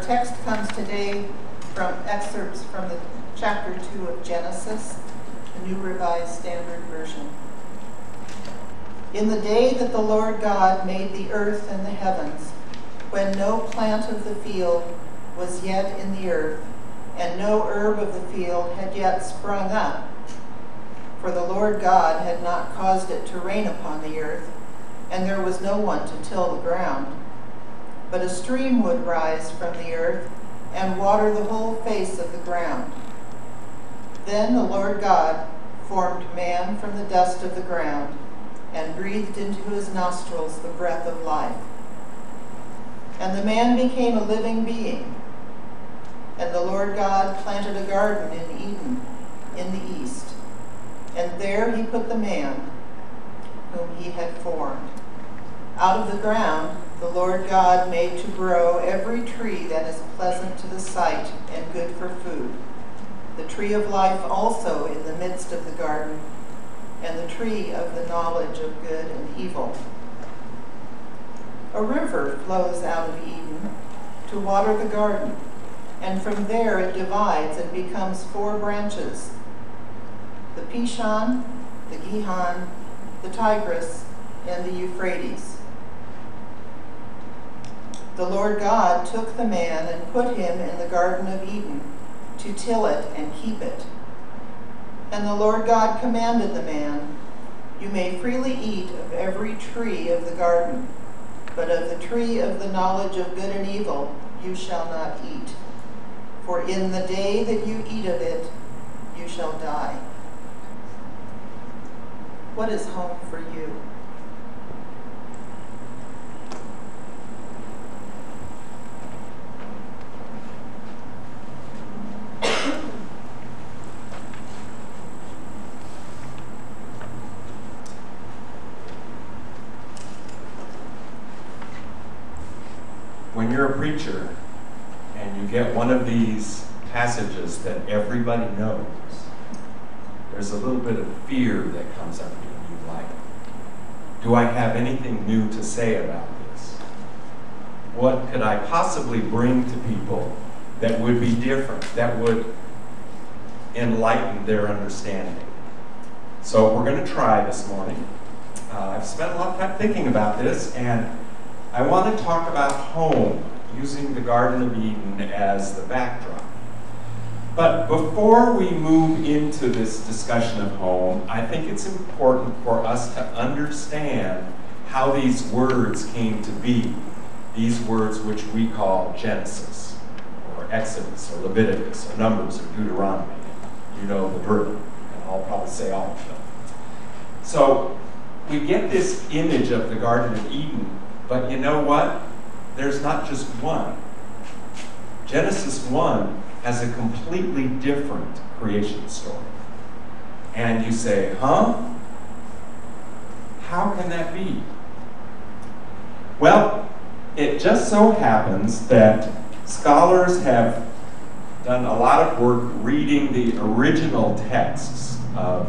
text comes today from excerpts from the chapter 2 of Genesis, the New Revised Standard Version. In the day that the Lord God made the earth and the heavens, when no plant of the field was yet in the earth, and no herb of the field had yet sprung up, for the Lord God had not caused it to rain upon the earth, and there was no one to till the ground. But a stream would rise from the earth and water the whole face of the ground. Then the Lord God formed man from the dust of the ground and breathed into his nostrils the breath of life. And the man became a living being. And the Lord God planted a garden in Eden in the east, and there he put the man whom he had formed. Out of the ground the Lord God made to grow every tree that is pleasant to the sight and good for food, the tree of life also in the midst of the garden, and the tree of the knowledge of good and evil. A river flows out of Eden to water the garden, and from there it divides and becomes 4 branches: the Pishon, the Gihon, the Tigris, and the Euphrates. The Lord God took the man and put him in the Garden of Eden to till it and keep it. And the Lord God commanded the man, "You may freely eat of every tree of the garden, but of the tree of the knowledge of good and evil you shall not eat. For in the day that you eat of it, you shall die." What is home for you? When you're a preacher and you get one of these passages that everybody knows, there's a little bit of fear that comes up in you, like, do I have anything new to say about this? What could I possibly bring to people that would be different, that would enlighten their understanding? So we're going to try this morning. I've spent a lot of time thinking about this, and I want to talk about home, using the Garden of Eden as the backdrop. But before we move into this discussion of home, I think it's important for us to understand how these words came to be, these words which we call Genesis, or Exodus, or Leviticus, or Numbers, or Deuteronomy. You know the verb, and I'll probably say all of them. So we get this image of the Garden of Eden, but you know what? There's not just one. Genesis 1 has a completely different creation story. And you say, huh? How can that be? Well, it just so happens that scholars have done a lot of work reading the original texts of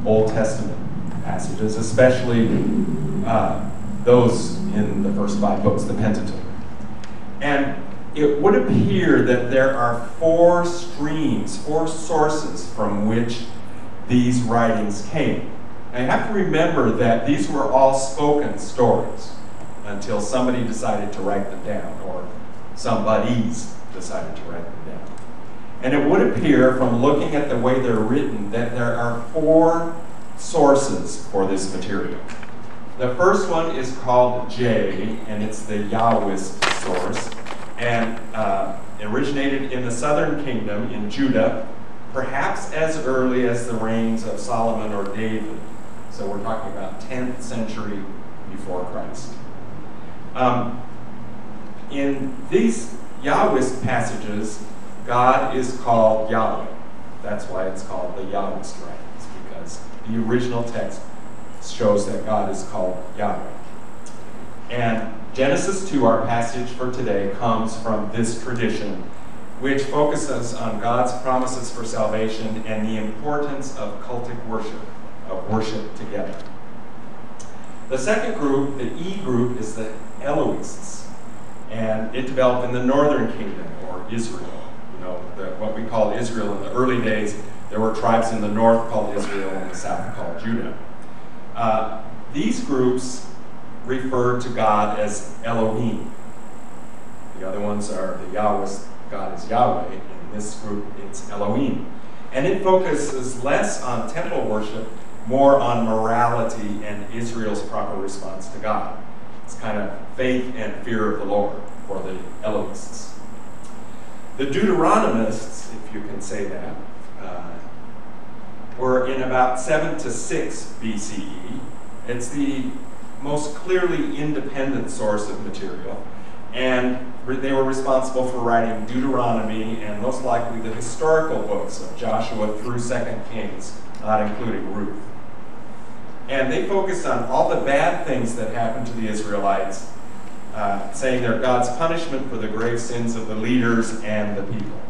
Old Testament passages, especially those in the first 5 books, the Pentateuch. And it would appear that there are 4 streams, 4 sources from which these writings came. Now you have to remember that these were all spoken stories until somebody decided to write them down, or somebody's decided to write them down. And it would appear from looking at the way they're written that there are 4 sources for this material. The first one is called J, and it's the Yahwist source, and originated in the southern kingdom in Judah, perhaps as early as the reigns of Solomon or David. So we're talking about 10th century before Christ. In these Yahwist passages, God is called Yahweh. That's why it's called the Yahwist writings, because the original text shows that God is called Yahweh. And Genesis 2, our passage for today, comes from this tradition, which focuses on God's promises for salvation and the importance of cultic worship, of worship together. The second group, the E group, is the Elohists. And it developed in the northern kingdom, or Israel. What we call Israel in the early days. There were tribes in the north called Israel and the south called Judah. These groups refer to God as Elohim. The other ones are the Yahweh's God is Yahweh. In this group, it's Elohim. And it focuses less on temple worship, more on morality and Israel's proper response to God. It's kind of faith and fear of the Lord for the Elohists. The Deuteronomists, if you can say that, were in about 7 to 6 BCE. It's the most clearly independent source of material, and they were responsible for writing Deuteronomy and most likely the historical books of Joshua through 2 Kings, not including Ruth. And they focused on all the bad things that happened to the Israelites, saying they're God's punishment for the grave sins of the leaders and the people.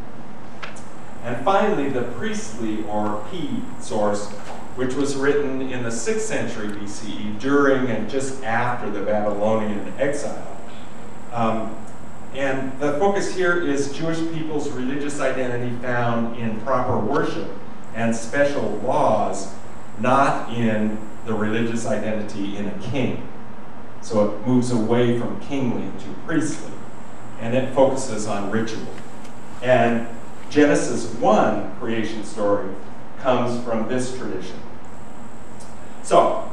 And finally, the priestly, or P source, which was written in the 6th century BCE, during and just after the Babylonian exile. And the focus here is Jewish people's religious identity found in proper worship and special laws, not in the religious identity in a king. So it moves away from kingly to priestly, and it focuses on ritual. And Genesis 1 creation story comes from this tradition. So,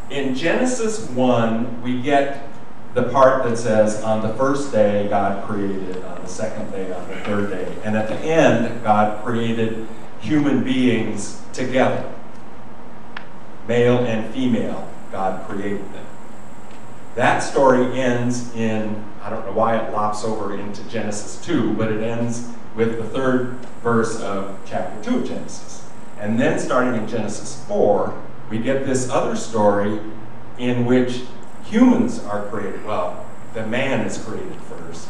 in Genesis 1, we get the part that says, on the first day God created, on the second day, on the third day. And at the end, God created human beings together. Male and female, God created them. That story ends in, I don't know why it lops over into Genesis 2, but it ends with the 3rd verse of chapter 2 of Genesis. And then starting in Genesis 4, we get this other story in which humans are created. Well, the man is created first,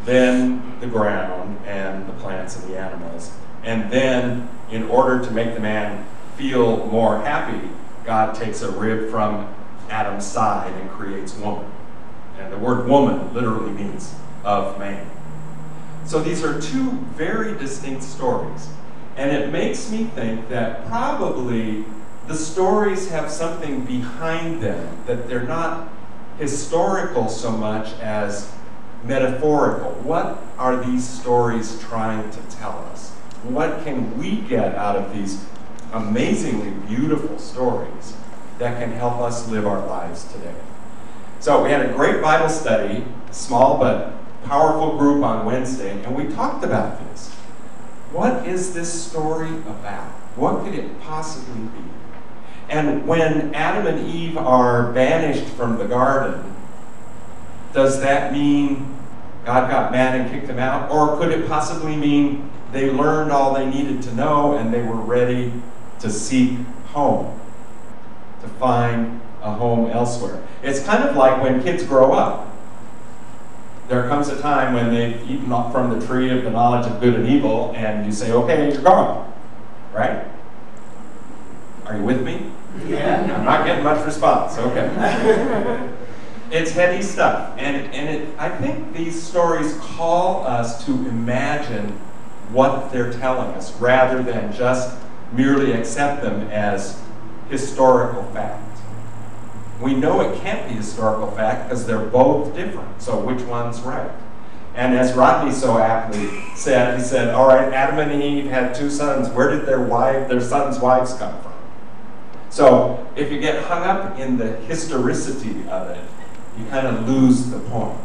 then the ground and the plants and the animals. And then, in order to make the man feel more happy, God takes a rib from Adam's side and creates woman. And the word woman literally means of man. So these are two very distinct stories. And it makes me think that probably the stories have something behind them, that they're not historical so much as metaphorical. What are these stories trying to tell us? What can we get out of these amazingly beautiful stories that can help us live our lives today? So we had a great Bible study, small but powerful group on Wednesday, and we talked about this. What is this story about? What could it possibly be? And when Adam and Eve are banished from the garden, does that mean God got mad and kicked them out? Or could it possibly mean they learned all they needed to know and they were ready to seek home, to find a home elsewhere? It's kind of like when kids grow up. There comes a time when they've eaten off from the tree of the knowledge of good and evil, and you say, okay, you're gone, right? Are you with me? Yeah. I'm not getting much response, okay. It's heady stuff, and I think these stories call us to imagine what they're telling us, rather than just merely accept them as historical fact. We know it can't be historical fact because they're both different, so which one's right? And as Rodney so aptly said, he said, all right, Adam and Eve had 2 sons. Where did their sons' wives come from? So if you get hung up in the historicity of it, you kind of lose the point.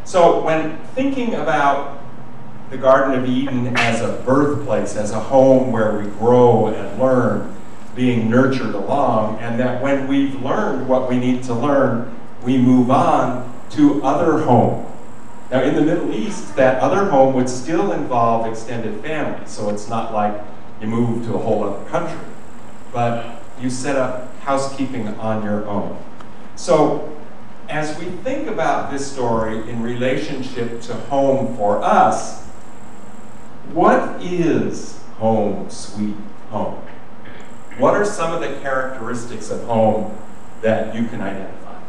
So when thinking about the Garden of Eden as a birthplace, as a home where we grow and learn, being nurtured along, and that when we've learned what we need to learn, we move on to other home. Now in the Middle East, that other home would still involve extended family, so it's not like you move to a whole other country, but you set up housekeeping on your own. So as we think about this story in relationship to home for us, what is home, sweet home? What are some of the characteristics of home that you can identify?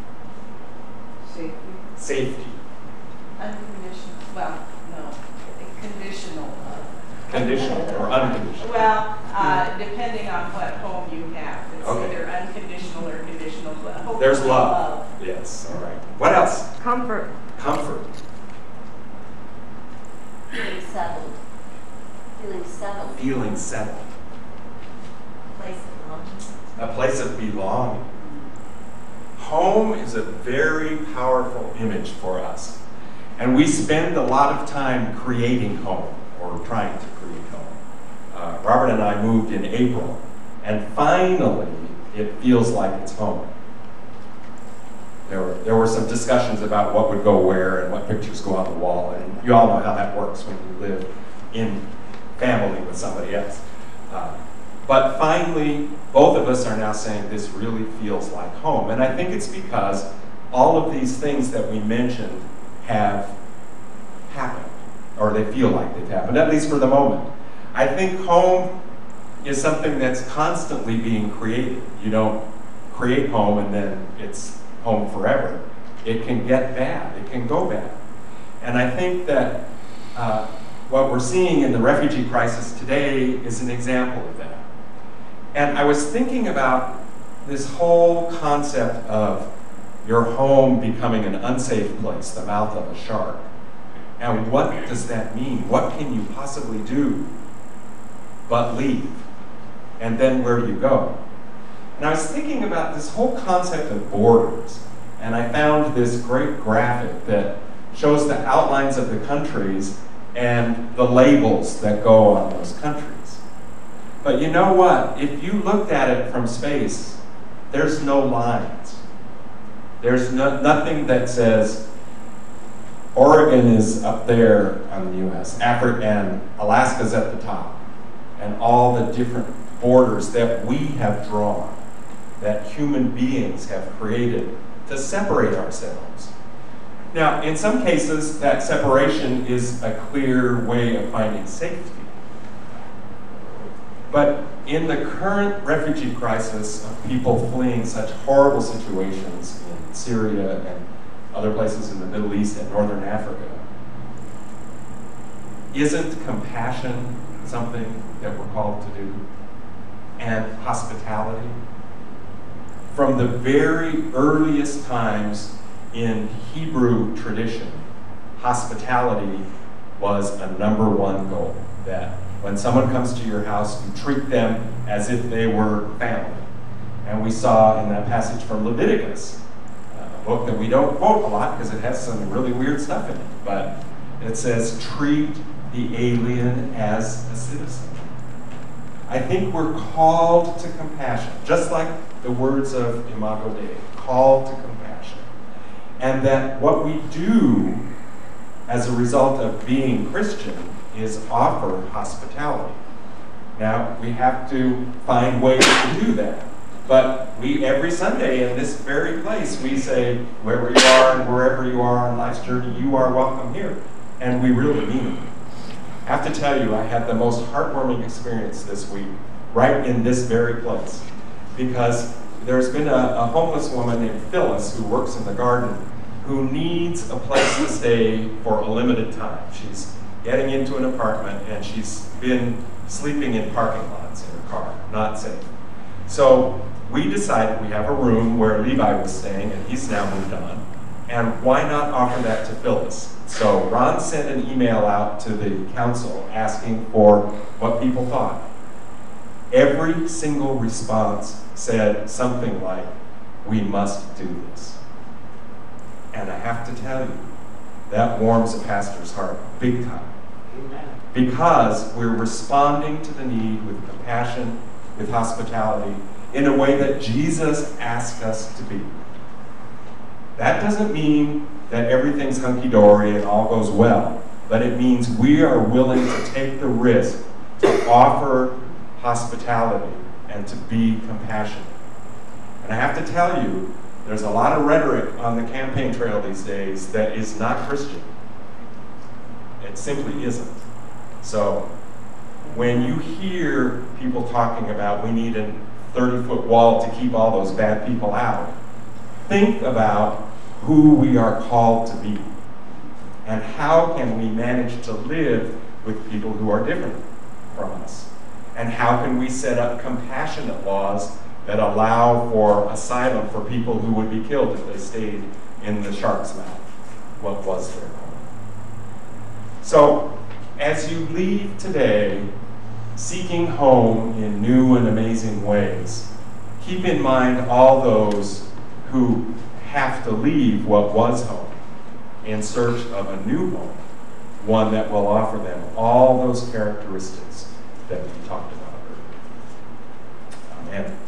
Safety. safety. Unconditional, well, no, conditional love. Conditional or unconditional? Well, depending on what home you have. It's either unconditional or conditional. There's love. Yes, all right. What else? Comfort. Comfort. Feeling settled. Feeling settled. Feeling settled. Place of belonging. A place of belonging. Home is a very powerful image for us. And we spend a lot of time creating home, or trying to create home. Robert and I moved in April, and finally it feels like it's home. There were some discussions about what would go where and what pictures go on the wall, and you all know how that works when you live in family with somebody else. But finally, both of us are now saying this really feels like home. And I think it's because all of these things that we mentioned have happened, or they feel like they've happened, at least for the moment. I think home is something that's constantly being created. You don't create home and then it's home forever. It can get bad, it can go bad. And I think that what we're seeing in the refugee crisis today is an example of that. And I was thinking about this whole concept of your home becoming an unsafe place, the mouth of a shark. And what does that mean? What can you possibly do but leave? And then where do you go? And I was thinking about this whole concept of borders. And I found this great graphic that shows the outlines of the countries and the labels that go on those countries. But you know what? If you looked at it from space, there's no lines. There's nothing that says Oregon is up there on the U.S., Africa and Alaska's at the top, and all the different borders that we have drawn, that human beings have created to separate ourselves. Now, in some cases, that separation is a clear way of finding safety. But in the current refugee crisis of people fleeing such horrible situations in Syria and other places in the Middle East and Northern Africa, isn't compassion something that we're called to do? And hospitality? From the very earliest times in Hebrew tradition, hospitality was a #1 goal. That when someone comes to your house, you treat them as if they were family. And we saw in that passage from Leviticus, a book that we don't quote a lot because it has some really weird stuff in it, but it says, treat the alien as a citizen. I think we're called to compassion, just like the words of Imago Dei, called to compassion. And that what we do as a result of being Christian is offer hospitality. Now, we have to find ways to do that. But every Sunday in this very place, we say, wherever you are and wherever you are on life's journey, you are welcome here. And we really mean it. I have to tell you, I had the most heartwarming experience this week, right in this very place. Because there's been a homeless woman named Phyllis who works in the garden who needs a place to stay for a limited time. She's getting into an apartment and she's been sleeping in parking lots in her car, not safe. So we decided we have a room where Levi was staying and he's now moved on. And why not offer that to Phyllis? So Ron sent an email out to the council asking for what people thought. Every single response said something like, we must do this. And I have to tell you, that warms a pastor's heart big time. Amen. Because we're responding to the need with compassion, with hospitality, in a way that Jesus asked us to be. That doesn't mean that everything's hunky-dory and all goes well, but it means we are willing to take the risk to offer hospitality and to be compassionate. And I have to tell you, there's a lot of rhetoric on the campaign trail these days that is not Christian. It simply isn't. So when you hear people talking about we need a 30-foot wall to keep all those bad people out, think about who we are called to be? And how can we manage to live with people who are different from us? And how can we set up compassionate laws that allow for asylum for people who would be killed if they stayed in the shark's mouth, what was their home? So, as you leave today, seeking home in new and amazing ways, keep in mind all those who have to leave what was home in search of a new home, one that will offer them all those characteristics that we talked about earlier. Amen.